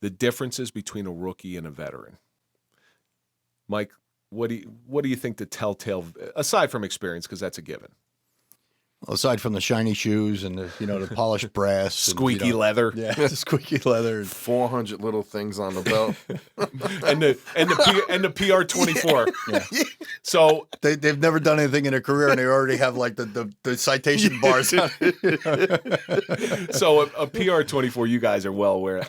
the differences between a rookie and a veteran. Mike, what do you think the telltale, aside from experience, because that's a given? Well, aside from the shiny shoes and the polished brass, squeaky leather, the squeaky leather, 400 little things on the belt, and the PR-24. Yeah. So they've never done anything in a career, and they already have like the citation bars on it. So a PR-24, you guys are well aware.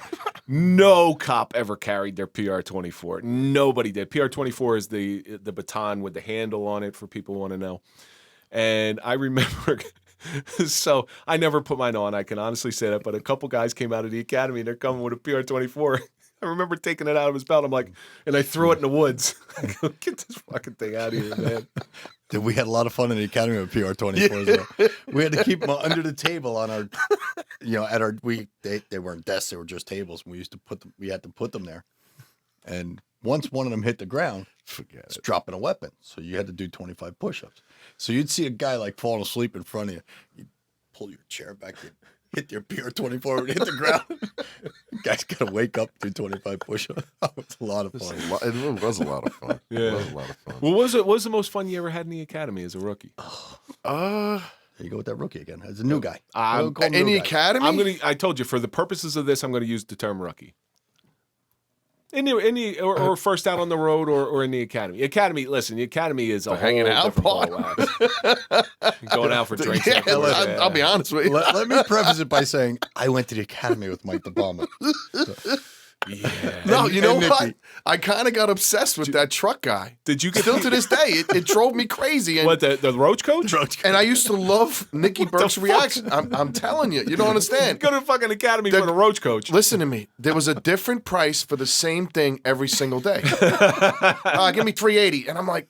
No cop ever carried their PR-24. Nobody did. PR-24 is the baton with the handle on it, for people who want to know. And I remember, so I never put mine on. I can honestly say that. But a couple guys came out of the academy, and they're coming with a PR-24. I remember taking it out of his belt. I'm like, and I threw it in the woods. I go, get this fucking thing out of here, man. Dude, we had a lot of fun in the academy with PR-24 as well. We had to keep them under the table on our, they weren't desks, they were just tables. And we had to put them there. And once one of them hit the ground, it's dropping a weapon. So you had to do 25 push-ups. So you'd see a guy like falling asleep in front of you. You'd pull your chair back, you'd hit your PR-24 and hit the ground. Guy's got to wake up, do 25 push-ups. It was a lot of fun. It was a lot of fun. Yeah. It was a lot of fun. Well, what was the most fun you ever had in the academy as a rookie? There you go with that rookie again. As a new guy. In the academy? I told you, for the purposes of this, I'm going to use the term rookie. Or first out on the road or in the academy. Academy, listen, the academy is a hanging whole out different ball of wax. Going out for drinks. Yeah, I'll be honest with you. Let me preface it by saying I went to the academy with Mike DePalma. Yeah. No, you know what? Nikki. I kind of got obsessed with that truck guy. Did you get Still to this day, it drove me crazy. And, what, the roach coach? and I used to love Nicky Burke's reaction. I'm telling you, you don't understand. Go to the fucking academy for the roach coach. Listen to me. There was a different price for the same thing every single day. Give me $3.80, and I'm like,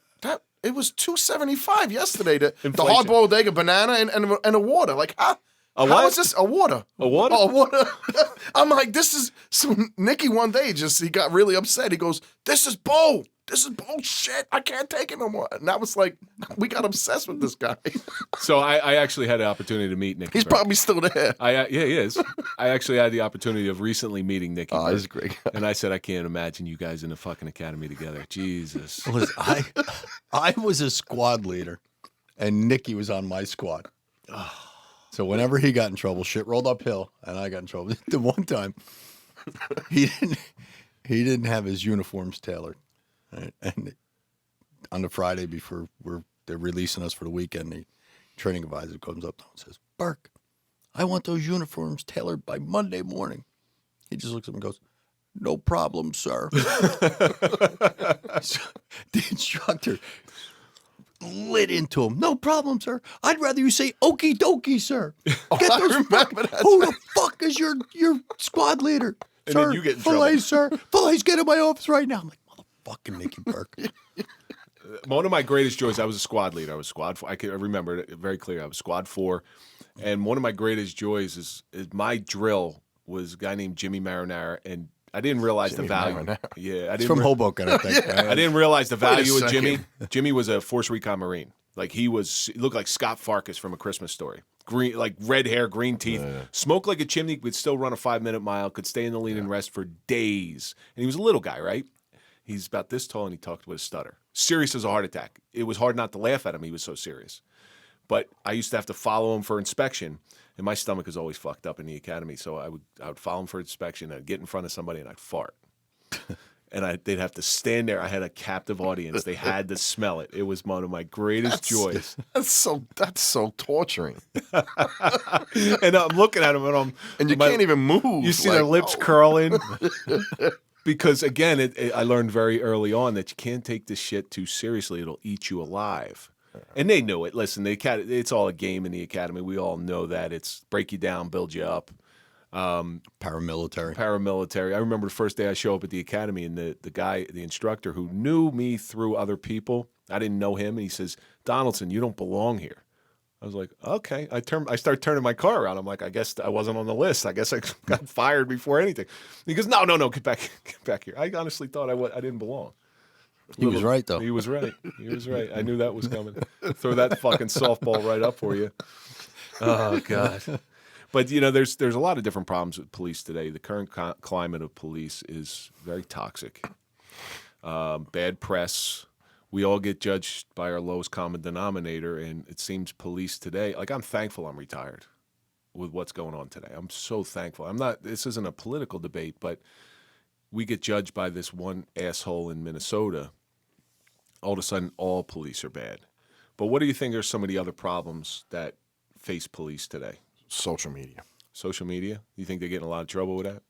it was $2.75 yesterday. The hard-boiled egg, a banana, and a water. Like, how is this? A water. A water? Oh, water. I'm like, this is... So Nicky one day he got really upset. He goes, this is bullshit. I can't take it no more. And I was like, we got obsessed with this guy. So I actually had the opportunity to meet Nicky. He's probably still there. Yeah, he is. I actually had the opportunity of recently meeting Nicky. Oh, he's a great guy. And I said, I can't imagine you guys in the fucking academy together. Jesus. Listen, I was a squad leader, and Nicky was on my squad. So whenever he got in trouble, shit rolled uphill, and I got in trouble. The one time, he didn't have his uniforms tailored, right? And on the Friday before they're releasing us for the weekend, the training advisor comes up to him and says, "Burke, I want those uniforms tailored by Monday morning." He just looks at him and goes, "No problem, sir." So the instructor lit into him. "No problem, sir. I'd rather you say okie dokie, sir." I remember that. Who the fuck is your squad leader? And Sir, then you get in Failace, sir. Failace, get in my office right now. I'm like, motherfucking Nicky Burke. One of my greatest joys, I was a squad leader. I was squad 4. I remember it very clear. I was squad 4. And one of my greatest joys is my drill was a guy named Jimmy Marinara, and I didn't realize the value. Marinara. Yeah, It's from Hoboken, I think. I didn't realize the value of second. Jimmy. Jimmy was a Force Recon Marine. Like he looked like Scott Farkas from A Christmas Story. Green, like red hair, green teeth, smoked like a chimney, could still run a 5-minute mile, could stay in the lean and rest for days. And he was a little guy, right? He's about this tall, and he talked with a stutter. Serious as a heart attack. It was hard not to laugh at him. He was so serious. But I used to have to follow him for inspection, and my stomach was always fucked up in the academy. So I would follow him for inspection. I'd get in front of somebody, and I'd fart. And they'd have to stand there. I had a captive audience. They had to smell it. It was one of my greatest joys. That's so torturing. And I'm looking at them, and you can't even move. You see their lips curling. Because, again, I learned very early on that you can't take this shit too seriously. It'll eat you alive. And they knew it. Listen, it's all a game in the academy. We all know that. It's break you down, build you up. Paramilitary. I remember the first day I show up at the academy, and the instructor who knew me through other people, I didn't know him, and he says, "Donaldson, you don't belong here." I was like, okay. I start turning my car around. I'm like, I guess I wasn't on the list. I guess I got fired before anything. He goes, no, get back here. I honestly thought I didn't belong. He was right, though. He was right. I knew that was coming. Throw that fucking softball right up for you. Oh, God. But you know, there's a lot of different problems with police today. The current climate of police is very toxic. Bad press. We all get judged by our lowest common denominator, and it seems police today. Like, I'm thankful I'm retired with what's going on today. I'm so thankful. I'm not. This isn't a political debate, but we get judged by this one asshole in Minnesota. All of a sudden, all police are bad. But what do you think are some of the other problems that face police today? Social media. Social media? You think they're getting a lot of trouble with that?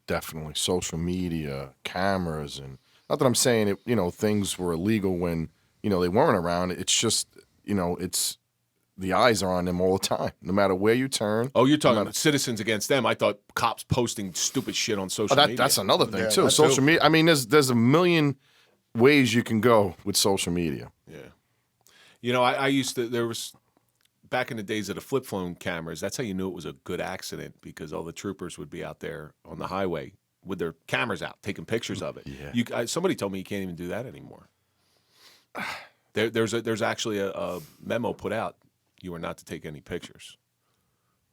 Definitely. Social media, cameras, and not that I'm saying it, things were illegal when, they weren't around. It's just, it's the eyes are on them all the time, no matter where you turn. Oh, you're talking about citizens against them. I thought cops posting stupid shit on social media. That's another thing, too. Social media. I mean, there's a million ways you can go with social media. Yeah. I used to, there was, back in the days of the flip phone cameras, that's how you knew it was a good accident, because all the troopers would be out there on the highway with their cameras out, taking pictures of it. Yeah. Somebody told me you can't even do that anymore. There's actually a memo put out. You are not to take any pictures.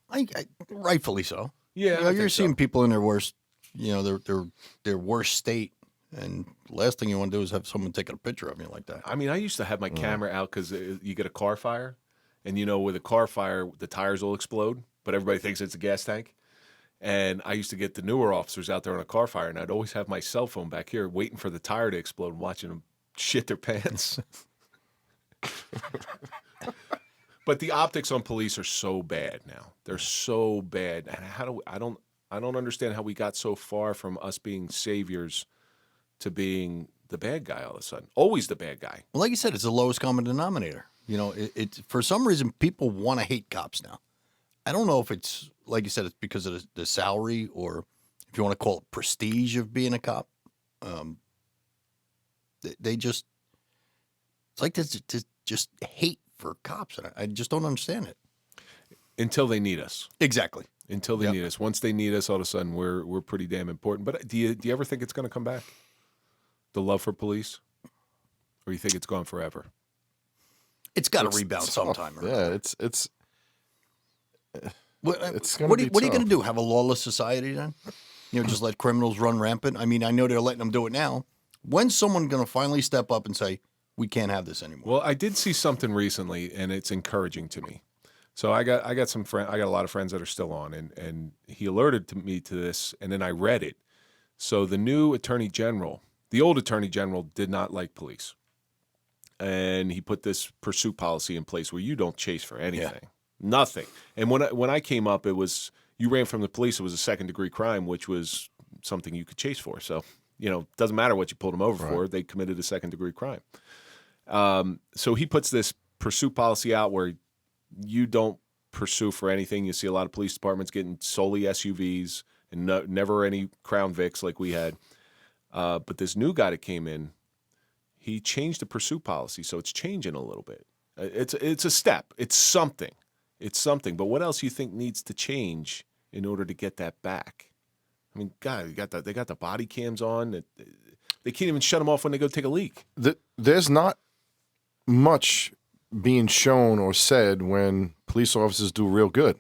I rightfully so. Yeah, you're seeing people in their worst, their worst state, and the last thing you want to do is have someone taking a picture of you like that. I mean, I used to have my camera out because you get a car fire, and with a car fire, the tires will explode, but everybody thinks it's a gas tank. And I used to get the newer officers out there on a car fire, and I'd always have my cell phone back here waiting for the tire to explode and watching them shit their pants. But the optics on police are so bad now. They're so bad. And I don't understand how we got so far from us being saviors to being the bad guy all of a sudden. Always the bad guy. Well, like you said, it's the lowest common denominator. It's for some reason people want to hate cops now. I don't know if it's, like you said, it's because of the salary, or if you want to call it prestige of being a cop. They just, it's like this just hate for cops, and I just don't understand it. Until they need us. Exactly. Until they need us. Once they need us, all of a sudden we're pretty damn important. But do you ever think it's going to come back? The love for police, or you think it's gone forever? It's got to rebound sometime. Yeah, it's What are you going to do? Have a lawless society then? Just let criminals run rampant? I mean, I know they're letting them do it now. When's someone going to finally step up and say, we can't have this anymore? Well, I did see something recently, and it's encouraging to me. So I got some friend. I got a lot of friends that are still on, and he alerted me to this, and then I read it. So the new attorney general, the old attorney general, did not like police, and he put this pursuit policy in place where you don't chase for anything, nothing. And when I came up, it was you ran from the police. It was a second-degree crime, which was something you could chase for. So it doesn't matter what you pulled them over for; they committed a second-degree crime. So he puts this pursuit policy out where you don't pursue for anything. You see a lot of police departments getting solely SUVs and never any Crown Vics like we had. But this new guy that came in, he changed the pursuit policy, so it's changing a little bit. It's a step. It's something. It's something. But what else do you think needs to change in order to get that back? I mean, God, they got the body cams on. They can't even shut them off when they go take a leak. There's not much being shown or said when police officers do real good.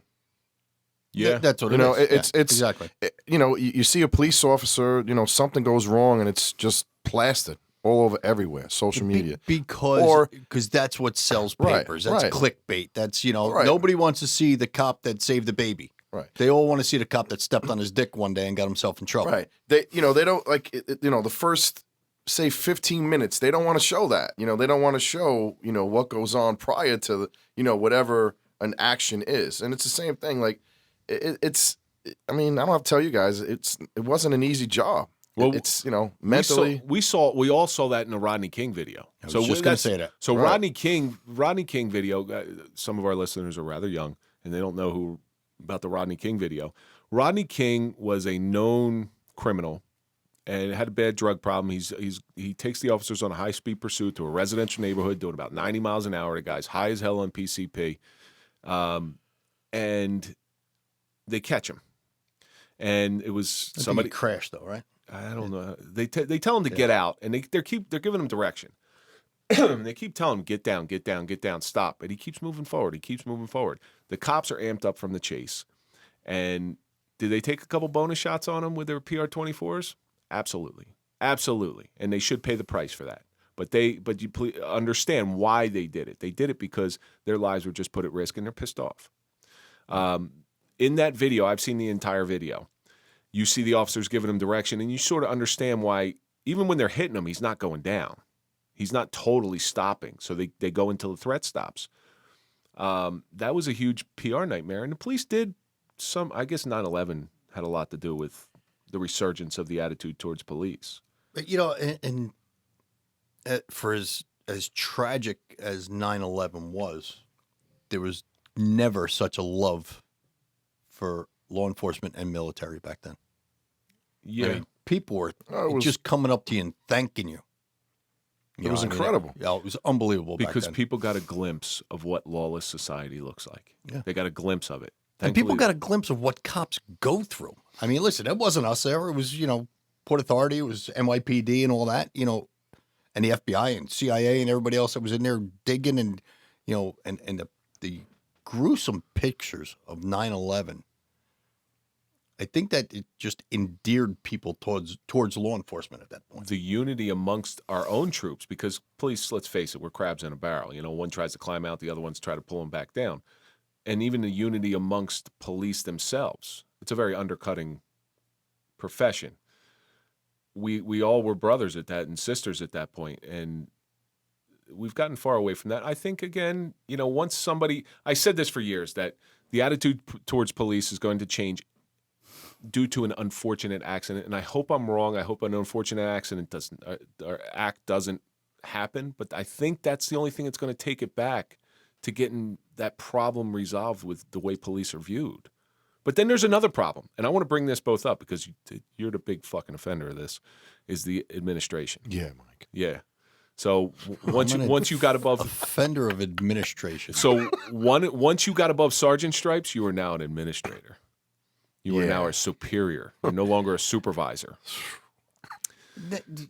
Yeah, that's what it is. It's exactly. You see a police officer, something goes wrong, and it's just plastered all over everywhere, social media. Because that's what sells papers. That's clickbait. That's nobody wants to see the cop that saved the baby. Right. They all want to see the cop that stepped on his dick one day and got himself in trouble. Right. They don't like the first, say, 15 minutes. They don't want to show that. They don't want to show what goes on prior to whatever an action is. And it's the same thing. Like it's. I mean, I don't have to tell you guys. It wasn't an easy job. Well, it's mentally. We all saw that in the Rodney King video. I was just going to say that. So Rodney King video. Some of our listeners are rather young and they don't know about the Rodney King video. Rodney King was a known criminal and had a bad drug problem. He takes the officers on a high-speed pursuit to a residential neighborhood doing about 90 miles an hour. The guy's high as hell on PCP. And they catch him. And it was somebody crashed though, right? I don't know. They tell him to get out, and they're giving him direction. They keep telling him, get down, get down, get down, stop. And he keeps moving forward. He keeps moving forward. The cops are amped up from the chase. And did they take a couple bonus shots on him with their PR-24s? Absolutely. Absolutely. And they should pay the price for that. But you please understand why they did it. They did it because their lives were just put at risk and they're pissed off. In that video, I've seen the entire video. You see the officers giving him direction, and you sort of understand why, even when they're hitting him, he's not going down. He's not totally stopping. So they go until the threat stops. That was a huge PR nightmare. And the police did I guess 9/11 had a lot to do with the resurgence of the attitude towards police. But, and for as tragic as 9/11 was, there was never such a love for law enforcement and military back then. Yeah. I mean, people were just coming up to you and thanking you. It was incredible. Yeah, it was unbelievable because back then. people got a glimpse of what lawless society looks like. Yeah. They got a glimpse of it. And people got a glimpse of what cops go through. I mean, listen, it wasn't us there. It was, Port Authority, it was NYPD and all that, and the FBI and CIA and everybody else that was in there digging and, and the gruesome pictures of 9/11. I think that it just endeared people towards law enforcement at that point. The unity amongst our own troops, because police, let's face it, we're crabs in a barrel. One tries to climb out, the other ones try to pull them back down. And even the unity amongst police themselves. It's a very undercutting profession. We all were brothers at that and sisters at that point, and we've gotten far away from that. I think, again, once somebody... I said this for years, that the attitude towards police is going to change due to an unfortunate accident, and I hope I'm wrong. I hope an unfortunate accident doesn't happen, but I think that's the only thing that's going to take it back to getting that problem resolved with the way police are viewed. But then there's another problem, and I want to bring this both up because you're the big fucking offender of this, is the administration. Yeah, Mike. Yeah. So once you got above... Offender of administration. So once you got above sergeant stripes, you are now an administrator. You are now a superior. You're no longer a supervisor.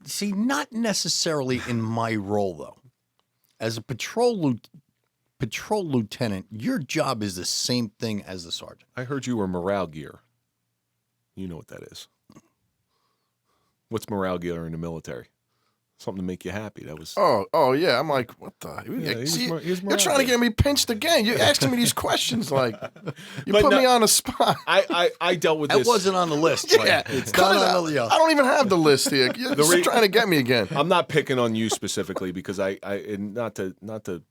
See, not necessarily in my role, though. As a patrol lieutenant, your job is the same thing as the sergeant. I heard you were morale gear. You know what that is. What's morale gear in the military? Something to make you happy. That was. Oh yeah. I'm like, what the? You're trying to get me pinched again. You're asking me these questions like you put me on a spot. I dealt with this. That wasn't on the list. Yeah, it's not on the list. I don't even have the list here. You're just trying to get me again. I'm not picking on you specifically because and not to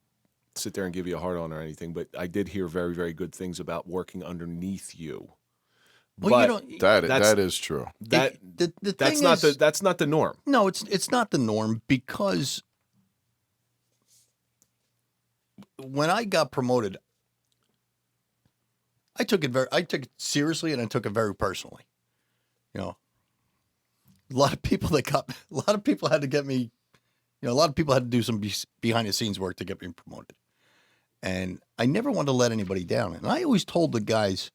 sit there and give you a hard on or anything, but I did hear very, very good things about working underneath you. Well, that is true. That's not the norm. No, it's not the norm because when I got promoted, I took it seriously and I took it very personally. A lot of people had to get me. A lot of people had to do some behind the scenes work to get me promoted, and I never wanted to let anybody down. And I always told the guys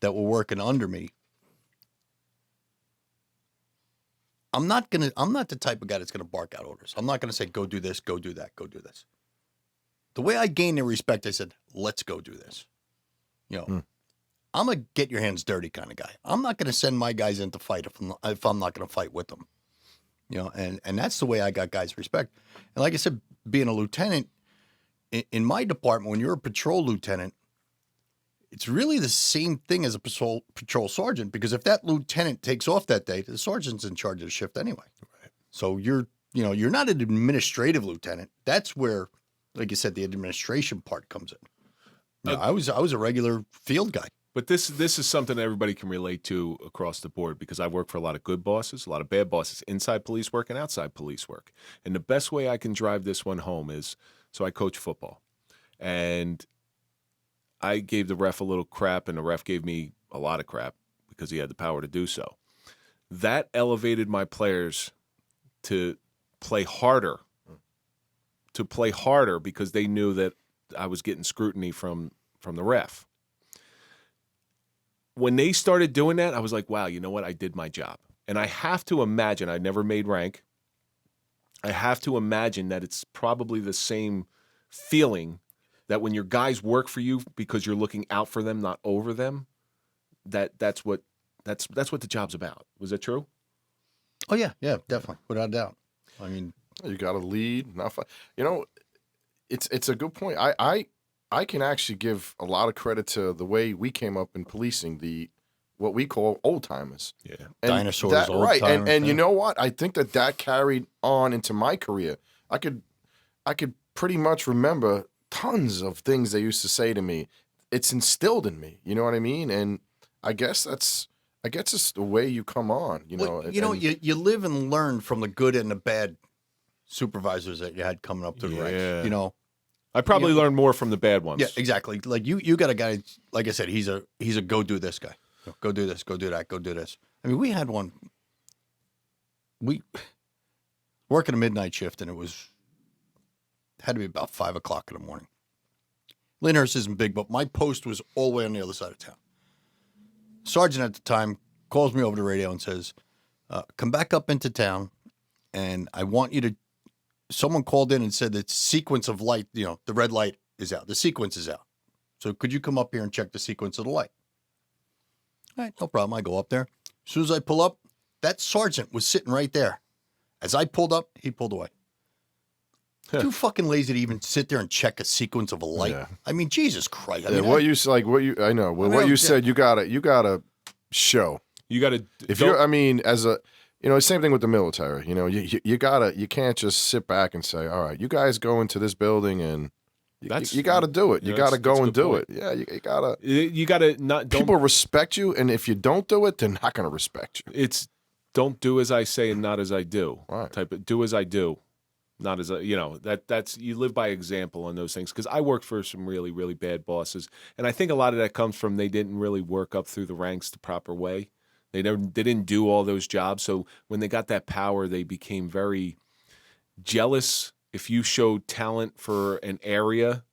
that were working under me, I'm not the type of guy that's gonna bark out orders. I'm not gonna say, go do this, go do that, go do this. The way I gained their respect, I said, let's go do this. I'm a get your hands dirty kind of guy. I'm not gonna send my guys in to fight if I'm not gonna fight with them. And that's the way I got guys' respect. And like I said, being a lieutenant, in my department, when you're a patrol lieutenant, it's really the same thing as a patrol sergeant, because if that lieutenant takes off that day, the sergeant's in charge of the shift anyway. Right. So you're not an administrative lieutenant. That's where, like you said, the administration part comes in. I was a regular field guy. But this is something that everybody can relate to across the board, because I work for a lot of good bosses, a lot of bad bosses, inside police work and outside police work. And the best way I can drive this one home is, so I coach football, and I gave the ref a little crap, and the ref gave me a lot of crap because he had the power to do so. That elevated my players to play harder, because they knew that I was getting scrutiny from the ref. When they started doing that, I was like, wow, you know what? I did my job. And I have to imagine, I never made rank. I have to imagine that it's probably the same feeling that when your guys work for you because you're looking out for them, not over them. That's what the job's about. Was that true? Oh yeah, definitely, without a doubt. I mean, you got to lead. Not it's a good point. I can actually give a lot of credit to the way we came up in policing what we call old timers. Yeah, dinosaurs, old right? timers, And you know what? I think that carried on into my career. I could pretty much remember tons of things they used to say to me. It's instilled in me. You know what I mean? And I guess it's the way you come on. You know, you live and learn from the good and the bad supervisors that you had coming up through the ranks. You know, I probably learned more from the bad ones. Yeah, exactly. Like you got a guy. Like I said, he's a go do this guy. Go do this. Go do that. Go do this. I mean, we had one. We working a midnight shift, and it had to be about 5 o'clock in the morning. Lyndhurst isn't big, but my post was all the way on the other side of town. Sergeant at the time calls me over the radio and says, come back up into town, and I want you to, someone called in and said that sequence of light, the red light is out. The sequence is out. So could you come up here and check the sequence of the light? All right, no problem. I go up there. As soon as I pull up, that sergeant was sitting right there. As I pulled up, he pulled away. Too fucking lazy to even sit there and check a sequence of a light. Yeah. I mean, Jesus Christ. I mean, what you said, you gotta show. You gotta. Same thing with the military. You can't just sit back and say, all right, you guys go into this building and you got to do it. You got to go and do it. Yeah, you got to. You got to not. People respect you, and if you don't do it, they're not going to respect you. It's don't do as I say and not as I do. Right. Type of do as I do, not as I. That's you live by example on those things. Because I worked for some really really bad bosses, and I think a lot of that comes from they didn't really work up through the ranks the proper way. They didn't do all those jobs. So when they got that power, they became very jealous. If you showed talent for an area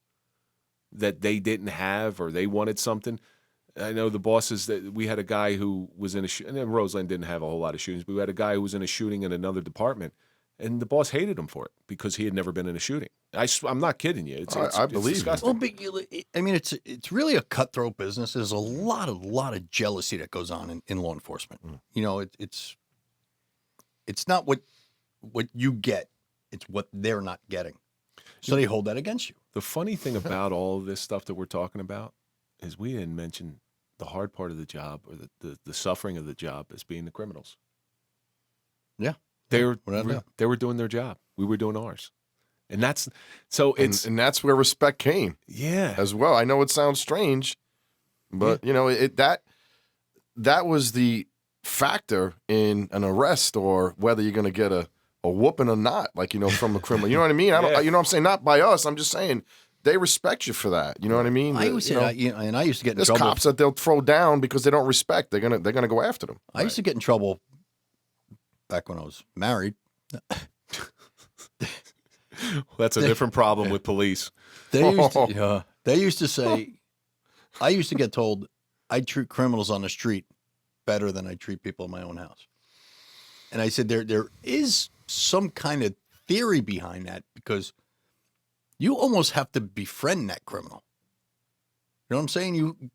that they didn't have or they wanted something, I know the bosses that we had a guy who was in and then Roseland didn't have a whole lot of shootings, but we had a guy who was in a shooting in another department, and the boss hated him for it because he had never been in a shooting. I'm not kidding you. I believe it's disgusting. Well, I mean, it's really a cutthroat business. There's a lot of jealousy that goes on in law enforcement. It's not what you get. It's what they're not getting. So they hold that against you. The funny thing about all of this stuff that we're talking about is we didn't mention the hard part of the job or the suffering of the job as being the criminals. Yeah. They were doing their job. We were doing ours. And that's so it's and that's where respect came. Yeah. As well. I know it sounds strange, but that was the factor in an arrest or whether you're going to get a whooping or not, from a criminal. You know what I mean? You know what I'm saying? Not by us. I'm just saying they respect you for that. You know what I mean? I used to get in trouble. There's cops that they'll throw down because they don't respect. They're gonna go after them. I used to get in trouble back when I was married. That's a different problem with police. They used to say, I used to get told I treat criminals on the street better than I treat people in my own house. And I said, there is some kind of theory behind that because you almost have to befriend that criminal. You know what I'm saying?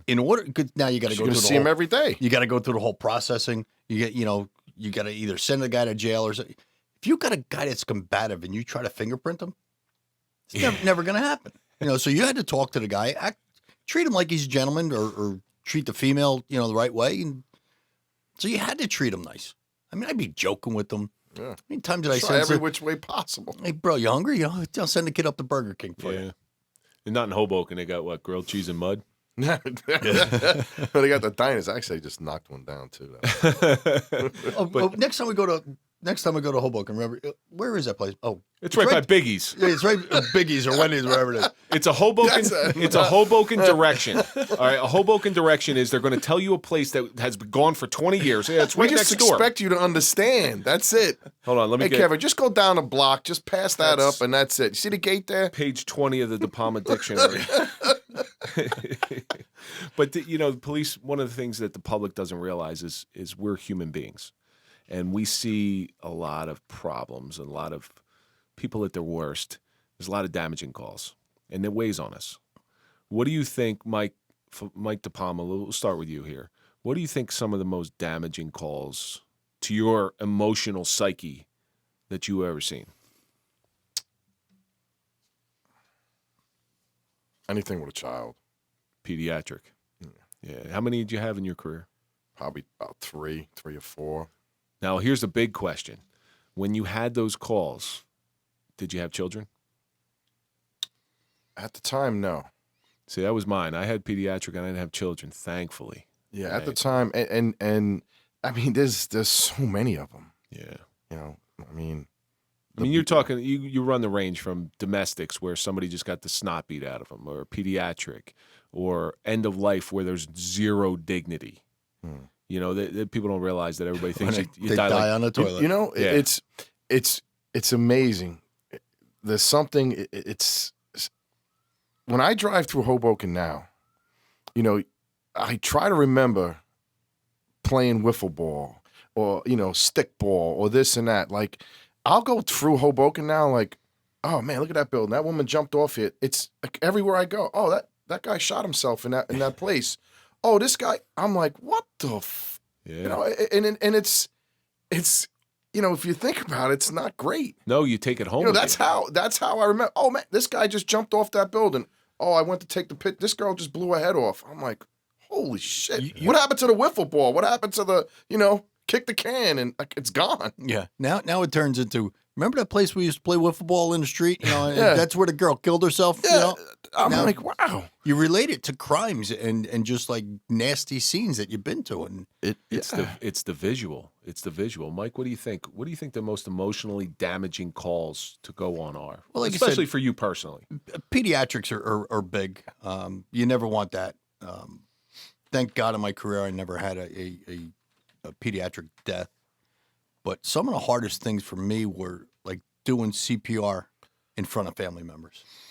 In order, now you got to go through see him every day. You got to go through the whole processing. You got to either send the guy to jail or something. If you got a guy that's combative and you try to fingerprint him, it's never going to happen. So you had to talk to the guy, treat him like he's a gentleman or treat the female, the right way. And so you had to treat him nice. I mean, I'd be joking with them. Yeah. How many times did I say every which way possible? Hey, bro, you hungry? I'll send the kid up to Burger King for you. And not in Hoboken. They got what, grilled cheese and mud? But they got the diners. Actually, I just knocked one down too. Next time we go to Hoboken, remember where is that place? Oh, it's right by Biggie's. Yeah, it's right Biggie's or Wendy's, wherever it is. It's a Hoboken. It's a Hoboken direction. All right, a Hoboken direction is they're going to tell you a place that has been gone for 20 years. Yeah, it's right next door. We just expect you to understand. That's it. Hold on, let me. Hey, Kevin, just go down a block, just pass that up, and that's it. You see the gate there? Page 20 of the DePalma dictionary. But the police. One of the things that the public doesn't realize is we're human beings. and we see a lot of problems, a lot of people at their worst. There's a lot of damaging calls, and it weighs on us. What do you think, Mike DePalma, we'll start with you here. What do you think some of the most damaging calls to your emotional psyche that you ever seen? Anything with a child. Pediatric. Yeah. How many did you have in your career? Probably about three or four. Now, here's a big question. When you had those calls, did you have children? At the time, no. See, that was mine. I had pediatric and I didn't have children, thankfully. Yeah, at the time, and I mean, there's so many of them. Yeah. You know, I mean, you're talking, you run the range from domestics where somebody just got the snot beat out of them, or pediatric, or end of life where there's zero dignity. You know, that people don't realize that everybody thinks you die on the toilet. You know, Yeah. it's amazing. There's something. It's when I drive through Hoboken now, you know, I try to remember playing wiffle ball or, you know, stick ball or this and that. Like, I'll go through Hoboken now, like, oh man, look at that building. That woman jumped off it. It's like everywhere I go. Oh, that guy shot himself in that place. Oh, this guy. I'm like, what the Yeah. You know, and it's you know, if you think about it, it's not great. No, you take it home. You know, with that's how I remember. Oh man, this guy just jumped off that building. Oh, I went to take the pit. This girl just blew her head off. I'm like, holy shit. What happened to the wiffle ball? What happened to the, you know, kick the can and like it's gone. Yeah. Now it turns into, remember that place we used to play wiffle ball in the street? You know, and Yeah. that's where the girl killed herself. Yeah. You know? I'm Now- like, wow. You relate it to crimes and just like nasty scenes that you've been to, and It's the visual. It's the visual. Mike, what do you think? What do you think the most emotionally damaging calls to go on are? Well, like I especially said- for you personally. pediatrics are big. You never want that. Thank God in my career I never had a pediatric death. But some of the hardest things for me were like doing CPR in front of family members.